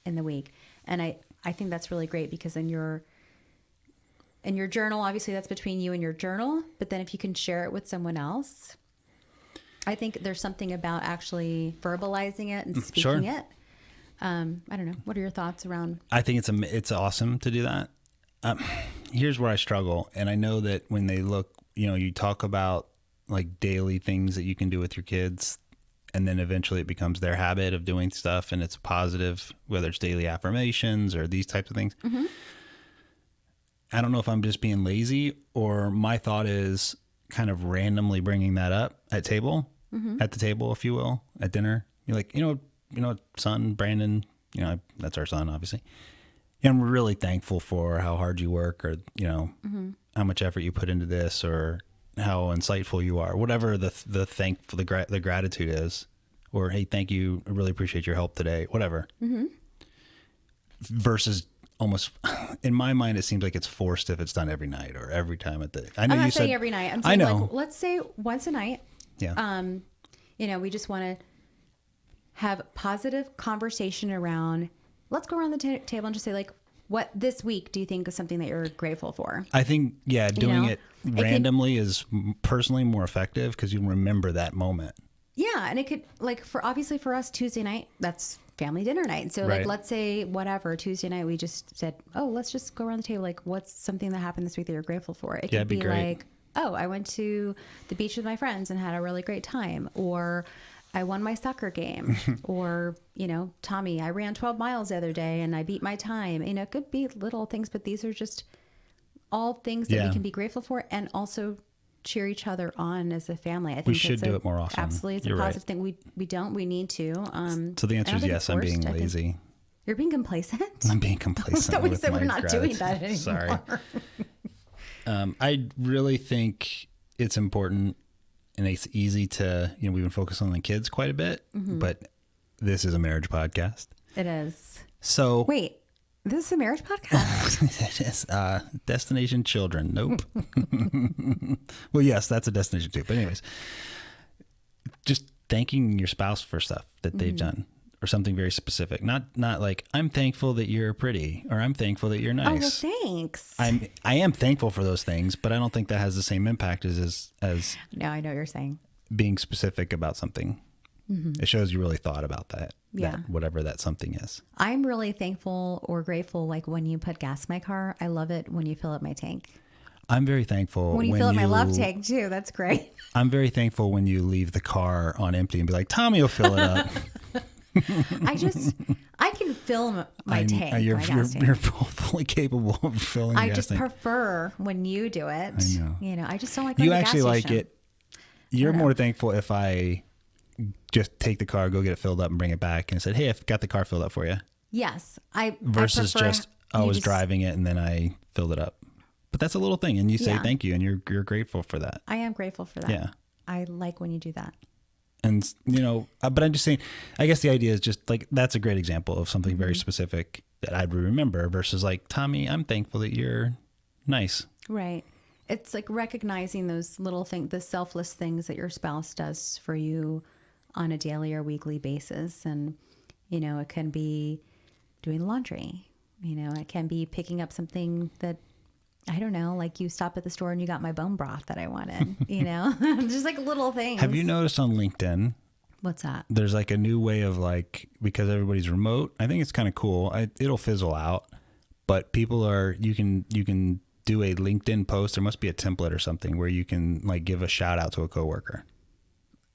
in the week. And I think that's really great because in your journal, obviously that's between you and your journal, but then if you can share it with someone else, I think there's something about actually verbalizing it and speaking Sure. it. I don't know. What are your thoughts around? I think it's awesome to do that. Here's where I struggle. And I know that when they look, you know, you talk about like daily things that you can do with your kids, and then eventually it becomes their habit of doing stuff and it's positive, whether it's daily affirmations or these types of things. I don't know if I'm just being lazy or my thought is kind of randomly bringing that up at the table, if you will, at dinner. You're like, son, Brandon, that's our son, obviously. I'm really thankful for how hard you work, or, how much effort you put into this, or how insightful you are, whatever the gratitude is, or, hey, thank you. I really appreciate your help today, whatever. Versus almost, in my mind, it seems like it's forced if it's done every night or every time at the, I know I'm you not saying said every night. I'm saying, I know. like, let's say once a night. Yeah. We just want to have positive conversation around, let's go around the table and just say, like, what this week do you think is something that you're grateful for? I think, doing it randomly is personally more effective because you remember that moment. Yeah. And it could, like, obviously for us, Tuesday night, that's family dinner night. So, like, let's say whatever, Tuesday night, we just said, oh, let's just go around the table. Like, what's something that happened this week that you're grateful for? It could be great. like, oh, I went to the beach with my friends and had a really great time. Or I won my soccer game. Or, Tommy, I ran 12 miles the other day and I beat my time. It could be little things, but these are just all things that we can be grateful for, and also cheer each other on as a family. I think we should do it more often. Absolutely. It's a positive thing. We need to. So the answer is yes, I'm being lazy. You're being complacent? I'm being complacent. So we said we're not doing that anymore. Sorry. I really think it's important, and it's easy to, we've been focusing on the kids quite a bit, but this is a marriage podcast. It is. So wait, this is a marriage podcast? It is. Destination children. Nope. Well, yes, that's a destination too. But anyways, just thanking your spouse for stuff that they've done, or something very specific. Not like, I'm thankful that you're pretty, or I'm thankful that you're nice. Oh, well, thanks. I am thankful for those things, but I don't think that has the same impact as No, I know what you're saying. Being specific about something. It shows you really thought about that. Yeah. Whatever that something is. I'm really thankful or grateful, like, when you put gas in my car. I love it when you fill up my tank. I'm very thankful when you fill up my love tank too. That's great. I'm very thankful when you leave the car on empty and be like, Tommy will fill it up. I can fill my tank. You're fully capable of filling the gas tank. I just prefer when you do it. I know. I just don't like you going actually to the gas like station. it. You're more thankful if I just take the car, go get it filled up, and bring it back, and said, "Hey, I've got the car filled up for you." Yes, versus just I was driving it and then I filled it up. But that's a little thing, and you say thank you, and you're grateful for that. I am grateful for that. Yeah, I like when you do that. And but I'm just saying, I guess the idea is just like, that's a great example of something very specific that I'd remember, versus like, Tommy, I'm thankful that you're nice. Right. It's like recognizing those little things, the selfless things that your spouse does for you on a daily or weekly basis. And, it can be doing laundry. It can be picking up something that, I don't know, like you stopped at the store and you got my bone broth that I wanted, just like little things. Have you noticed on LinkedIn? What's that? There's like a new way of, like, because everybody's remote, I think it's kind of cool. It'll fizzle out, but you can do a LinkedIn post. There must be a template or something where you can, like, give a shout out to a coworker.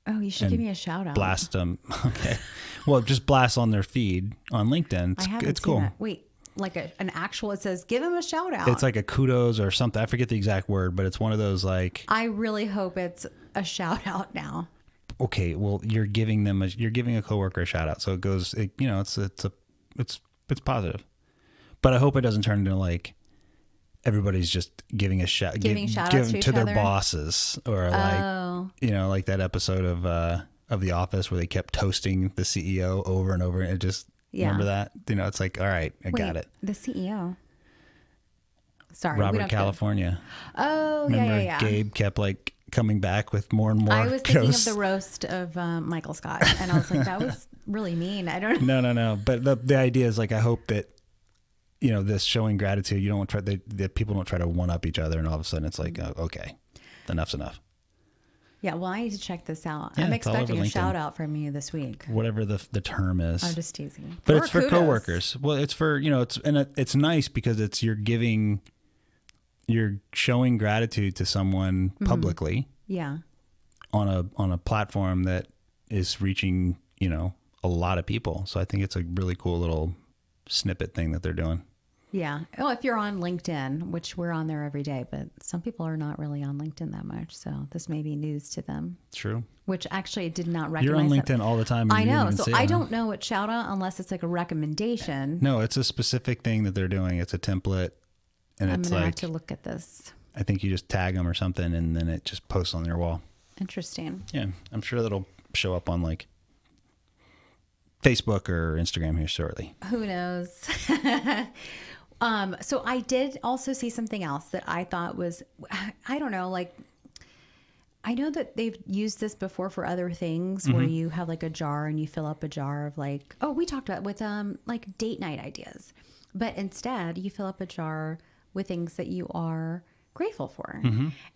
Oh, you should give me a shout out. Blast them. Okay. Well, just blast on their feed on LinkedIn. It's cool. That. Wait, like an actual, it says, give them a shout out. It's like a kudos or something. I forget the exact word, but it's one of those, like, I really hope it's a shout out now. Okay. Well, you're giving a coworker a shout out. So it goes, it's positive, but I hope it doesn't turn into, like, everybody's just giving a shout, shout outs to their other bosses, or like that episode of The Office where they kept toasting the CEO over and over. And it just, remember that? It's like, all right, I got it. The CEO. Sorry, Robert California. Oh, remember yeah. Gabe kept, like, coming back with more and more. I was thinking of the roast of Michael Scott, and I was like, that was really mean. I don't know. No. But the idea is, like, I hope that, this showing gratitude, you don't want that people don't try to one up each other, and all of a sudden it's like, okay, enough's enough. Yeah, well, I need to check this out. Yeah, I'm expecting a LinkedIn. shout out from you this week. Whatever the term is. I'm just teasing. But it's for coworkers. Well, it's for, it's nice because you're showing gratitude to someone publicly. Yeah. On a platform that is reaching, a lot of people. So I think it's a really cool little snippet thing that they're doing. Yeah. Oh, if you're on LinkedIn, which we're on there every day, but some people are not really on LinkedIn that much. So this may be news to them. True. Which actually I did not recognize. You're on LinkedIn all the time. And I you didn't know. even So see it, I huh? don't know what shout out unless it's like a recommendation. No, it's a specific thing that they're doing. It's a template. And I'm it's going to have like, to look at this. I think you just tag them or something and then it just posts on your wall. Interesting. Yeah. I'm sure that'll show up on like Facebook or Instagram here shortly. Who knows? So I did also see something else that I thought was, I don't know, like, I know that they've used this before for other things where you have like a jar and you fill up a jar of like, oh, we talked about with like date night ideas, but instead you fill up a jar with things that you are grateful for.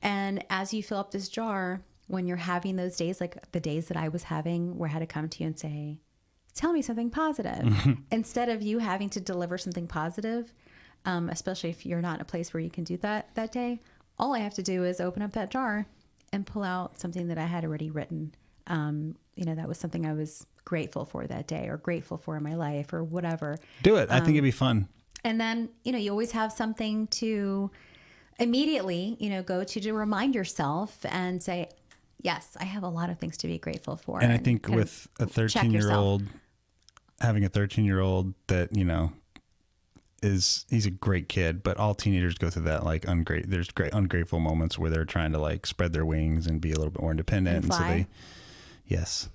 And as you fill up this jar, when you're having those days, like the days that I was having where I had to come to you and say, tell me something positive, instead of you having to deliver something positive, especially if you're not in a place where you can do that day, all I have to do is open up that jar and pull out something that I had already written. That was something I was grateful for that day or grateful for in my life or whatever. Do it. I think it'd be fun. And then, you always have something to immediately, go to remind yourself and say, yes, I have a lot of things to be grateful for. And I think with a 13-year-old, having a 13-year-old that, he's a great kid, but all teenagers go through that, like there's great ungrateful moments where they're trying to like spread their wings and be a little bit more independent. And so yes.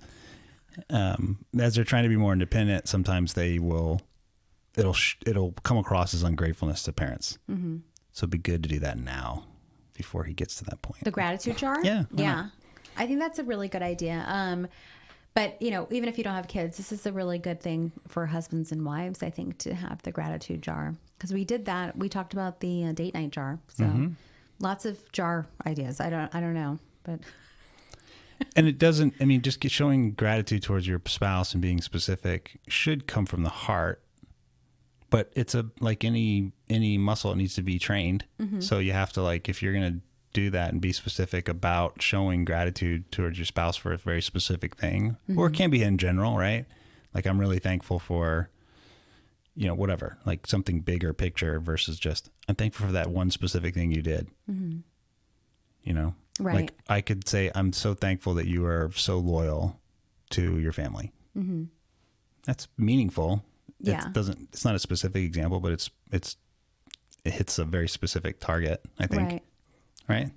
As they're trying to be more independent, sometimes it'll come across as ungratefulness to parents. Mm-hmm. So it'd be good to do that now before he gets to that point. The gratitude jar? Yeah. Yeah. I think that's a really good idea. But, even if you don't have kids, this is a really good thing for husbands and wives, I think, to have the gratitude jar. Because we did that. We talked about the date night jar. So lots of jar ideas. I don't know. But and it doesn't, just showing gratitude towards your spouse and being specific should come from the heart. But it's like any muscle, it needs to be trained. So you have to, like, if you're going to do that and be specific about showing gratitude towards your spouse for a very specific thing, or it can be in general, right? Like, I'm really thankful for, whatever, like something bigger picture versus just, I'm thankful for that one specific thing you did. Right. Like I could say, I'm so thankful that you are so loyal to your family. That's meaningful. Yeah. It's not a specific example, but it hits a very specific target, I think. Right?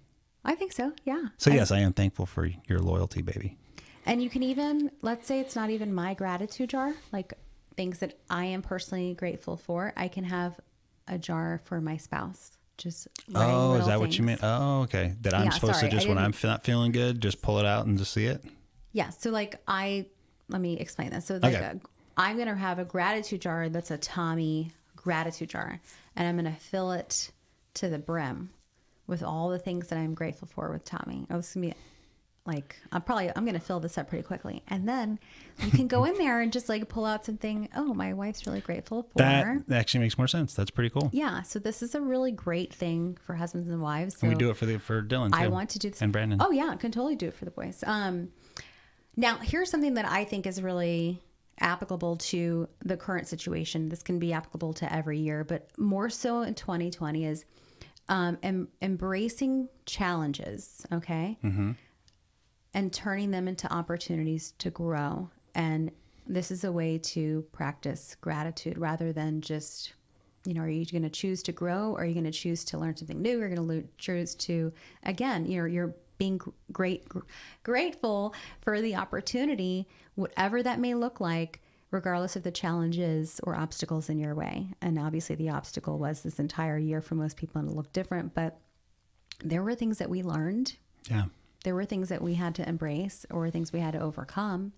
I think so, yeah. So yes, I am thankful for your loyalty, baby. And you can even, let's say it's not even my gratitude jar, like things that I am personally grateful for. I can have a jar for my spouse. Just is that what you meant? Oh, okay. That I'm supposed to just, when I'm not feeling good, just pull it out and just see it? Yeah. So like let me explain this. So like I'm going to have a gratitude jar that's a Tommy gratitude jar. And I'm going to fill it to the brim with all the things that I'm grateful for with Tommy. I was going to be like, I'm going to fill this up pretty quickly. And then you can go in there and just like pull out something. Oh, my wife's really grateful for. That actually makes more sense. That's pretty cool. Yeah. So this is a really great thing for husbands and wives. So and we do it for Dylan too. I want to do this. And Brandon. Oh yeah. I can totally do it for the boys. Now here's something that I think is really applicable to the current situation. This can be applicable to every year, but more so in 2020 is embracing challenges, okay? And turning them into opportunities to grow. And this is a way to practice gratitude rather than just, are you going to choose to grow? Or are you going to choose to learn something new? You're going to choose to, again, you're being grateful for the opportunity, whatever that may look like, regardless of the challenges or obstacles in your way. And obviously the obstacle was this entire year for most people, and it looked different, but there were things that we learned. Yeah. There were things that we had to embrace or things we had to overcome.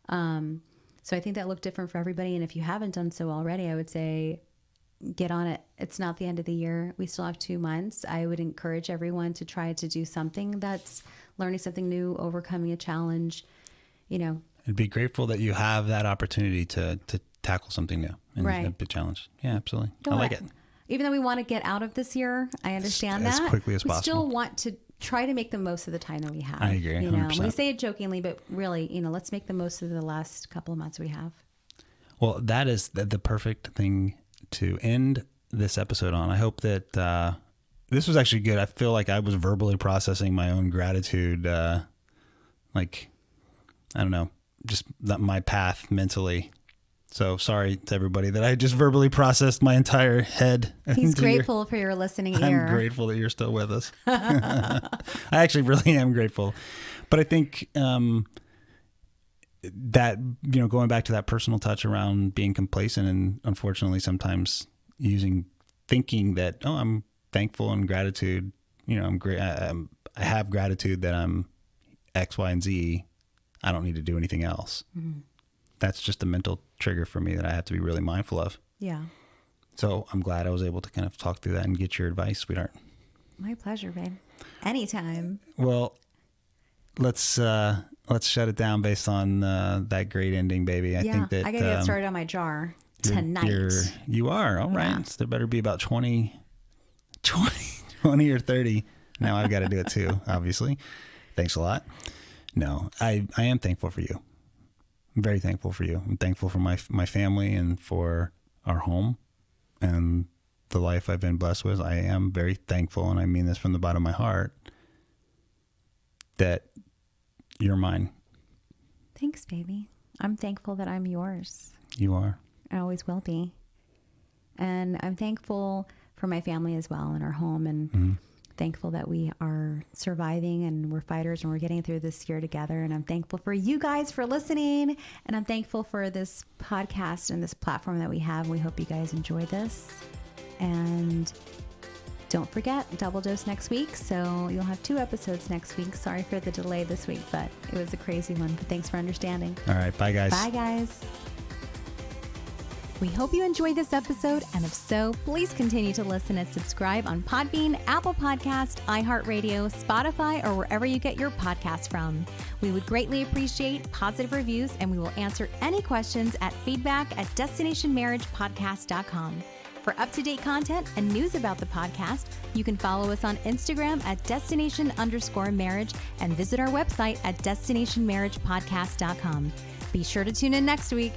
So I think that looked different for everybody. And if you haven't done so already, I would say get on it. It's not the end of the year. We still have 2 months. I would encourage everyone to try to do something that's learning something new, overcoming a challenge, And be grateful that you have that opportunity to tackle something new and a big challenge. Yeah, absolutely. I like it. Even though we want to get out of this year, I understand that. As quickly as possible. We still want to try to make the most of the time that we have. I agree, 100%. We say it jokingly, but really, let's make the most of the last couple of months we have. Well, that is the perfect thing to end this episode on. I hope that this was actually good. I feel like I was verbally processing my own gratitude, like, I don't know, just my path mentally. So sorry to everybody that I just verbally processed my entire head. He's grateful for your listening ear. I'm grateful that you're still with us. I actually really am grateful. But I think that, going back to that personal touch around being complacent, and unfortunately sometimes thinking that, oh, I'm thankful and gratitude, I'm great. I have gratitude that I'm X, Y, and Z. I don't need to do anything else. Mm-hmm. That's just a mental trigger for me that I have to be really mindful of. Yeah. So I'm glad I was able to kind of talk through that and get your advice, sweetheart. My pleasure, babe. Anytime. Well, let's shut it down based on that great ending, baby. I think that I gotta get started on my jar tonight. You are all right. Yeah. So there better be about 20 or 30. Now I've got to do it too, obviously. Thanks a lot. No, I am thankful for you. I'm very thankful for you. I'm thankful for my family and for our home and the life I've been blessed with. I am very thankful, and I mean this from the bottom of my heart, that you're mine. Thanks, baby. I'm thankful that I'm yours. You are. I always will be. And I'm thankful for my family as well and our home, and thankful that we are surviving and we're fighters and we're getting through this year together. And I'm thankful for you guys for listening. And I'm thankful for this podcast and this platform that we have. We hope you guys enjoy this. And don't forget, double dose next week. So you'll have 2 episodes next week. Sorry for the delay this week, but it was a crazy one. But thanks for understanding. All right. Bye, guys. Bye, guys. We hope you enjoyed this episode, and if so, please continue to listen and subscribe on Podbean, Apple Podcast, iHeartRadio, Spotify, or wherever you get your podcasts from. We would greatly appreciate positive reviews, and we will answer any questions at feedback@destinationmarriagepodcast.com. For up-to-date content and news about the podcast, you can follow us on Instagram at destination_marriage and visit our website at destinationmarriagepodcast.com. Be sure to tune in next week.